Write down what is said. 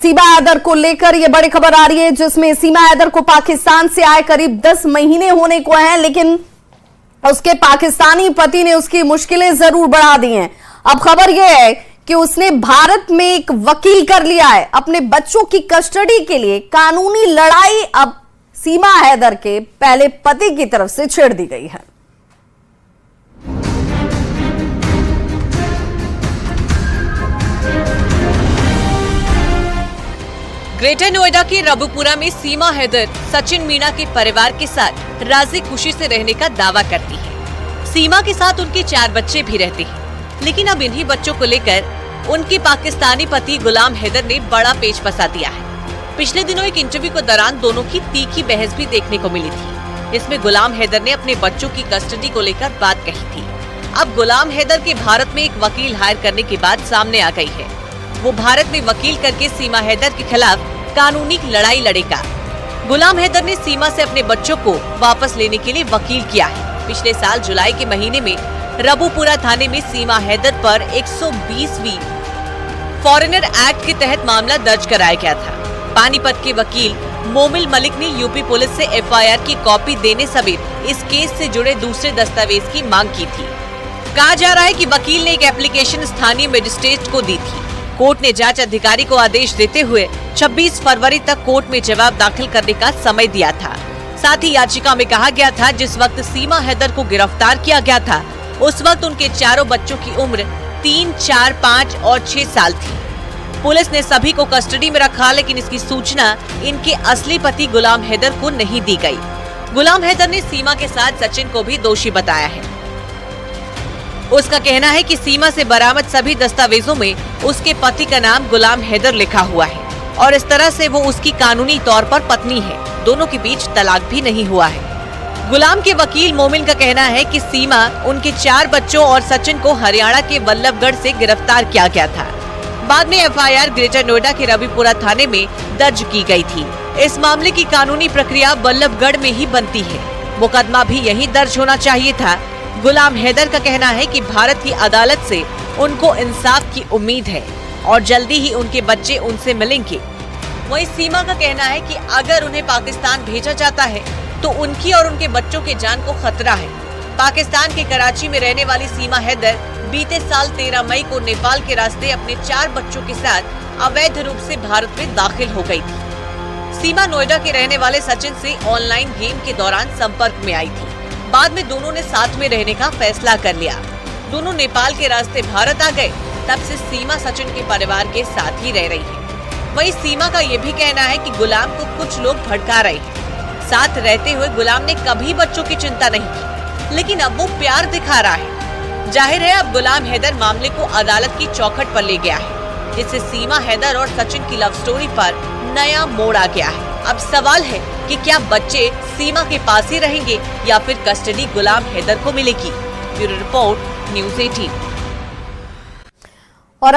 सीमा हैदर को लेकर यह बड़ी खबर आ रही है, जिसमें सीमा हैदर को पाकिस्तान से आए करीब 10 महीने होने को हैं, लेकिन उसके पाकिस्तानी पति ने उसकी मुश्किलें जरूर बढ़ा दी हैं। अब खबर यह है कि उसने भारत में एक वकील कर लिया है। अपने बच्चों की कस्टडी के लिए कानूनी लड़ाई अब सीमा हैदर के पहले पति की तरफ से छेड़ दी गई है। ग्रेटर नोएडा के रबुपुरा में सीमा हैदर सचिन मीणा के परिवार के साथ राजी खुशी से रहने का दावा करती है। सीमा के साथ उनके 4 बच्चे भी रहते हैं, लेकिन अब इन्हीं बच्चों को लेकर उनके पाकिस्तानी पति गुलाम हैदर ने बड़ा पेच फंसा दिया है। पिछले दिनों एक इंटरव्यू के दौरान दोनों की तीखी बहस भी देखने को मिली थी। इसमें गुलाम हैदर ने अपने बच्चों की कस्टडी को लेकर बात कही थी। अब गुलाम हैदर के भारत में एक वकील हायर करने की बात सामने आ गई है। वो भारत में वकील करके सीमा हैदर के खिलाफ कानूनी लड़ाई लड़ेगा। गुलाम हैदर ने सीमा से अपने बच्चों को वापस लेने के लिए वकील किया है। पिछले साल जुलाई के महीने में रबुपुरा थाने में सीमा हैदर पर 120वीं फॉरेनर एक्ट के तहत मामला दर्ज कराया गया था। पानीपत के वकील मोमिल मलिक ने यूपी पुलिस से एफआईआर की कॉपी देने समेत इस केस से जुड़े दूसरे दस्तावेज की मांग की थी। कहा जा रहा है कि वकील ने एक एप्लीकेशन स्थानीय मजिस्ट्रेट को दी थी। कोर्ट ने जांच अधिकारी को आदेश देते हुए 26 फरवरी तक कोर्ट में जवाब दाखिल करने का समय दिया था। साथ ही याचिका में कहा गया था, जिस वक्त सीमा हैदर को गिरफ्तार किया गया था उस वक्त उनके चारों बच्चों की उम्र 3, 4, 5 और 6 साल थी। पुलिस ने सभी को कस्टडी में रखा, लेकिन इसकी सूचना इनके असली पति गुलाम हैदर को नहीं दी गई। गुलाम हैदर ने सीमा के साथ सचिन को भी दोषी बताया है। उसका कहना है कि सीमा से बरामद सभी दस्तावेजों में उसके पति का नाम गुलाम हैदर लिखा हुआ है और इस तरह से वो उसकी कानूनी तौर पर पत्नी है। दोनों के बीच तलाक भी नहीं हुआ है। गुलाम के वकील मोमिन का कहना है कि सीमा, उनके 4 बच्चों और सचिन को हरियाणा के बल्लभगढ़ से गिरफ्तार किया गया था। बाद में एफआईआर ग्रेटर नोएडा के रबीपुरा थाने में दर्ज की गई थी। इस मामले की कानूनी प्रक्रिया बल्लभगढ़ में ही बनती है। मुकदमा भी यही दर्ज होना चाहिए था। गुलाम हैदर का कहना है कि भारत की अदालत से उनको इंसाफ की उम्मीद है और जल्दी ही उनके बच्चे उनसे मिलेंगे। वहीं सीमा का कहना है कि अगर उन्हें पाकिस्तान भेजा जाता है तो उनकी और उनके बच्चों के जान को खतरा है। पाकिस्तान के कराची में रहने वाली सीमा हैदर बीते साल 13 मई को नेपाल के रास्ते अपने 4 बच्चों के साथ अवैध रूप से भारत में दाखिल हो गई थी। सीमा नोएडा के रहने वाले सचिन से ऑनलाइन गेम के दौरान संपर्क में आई थी। बाद में दोनों ने साथ में रहने का फैसला कर लिया। दोनों नेपाल के रास्ते भारत आ गए। तब से सीमा सचिन के परिवार के साथ ही रह रही है। वहीं सीमा का ये भी कहना है कि गुलाम को कुछ लोग भड़का रहे हैं। साथ रहते हुए गुलाम ने कभी बच्चों की चिंता नहीं की, लेकिन अब वो प्यार दिखा रहा है। जाहिर है अब गुलाम हैदर मामले को अदालत की चौखट पर ले गया है, जिससे सीमा हैदर और सचिन की लव स्टोरी पर नया मोड़ आ गया है। अब सवाल है कि क्या बच्चे सीमा के पास ही रहेंगे या फिर कस्टडी गुलाम हैदर को मिलेगी। Bureau report, news 18।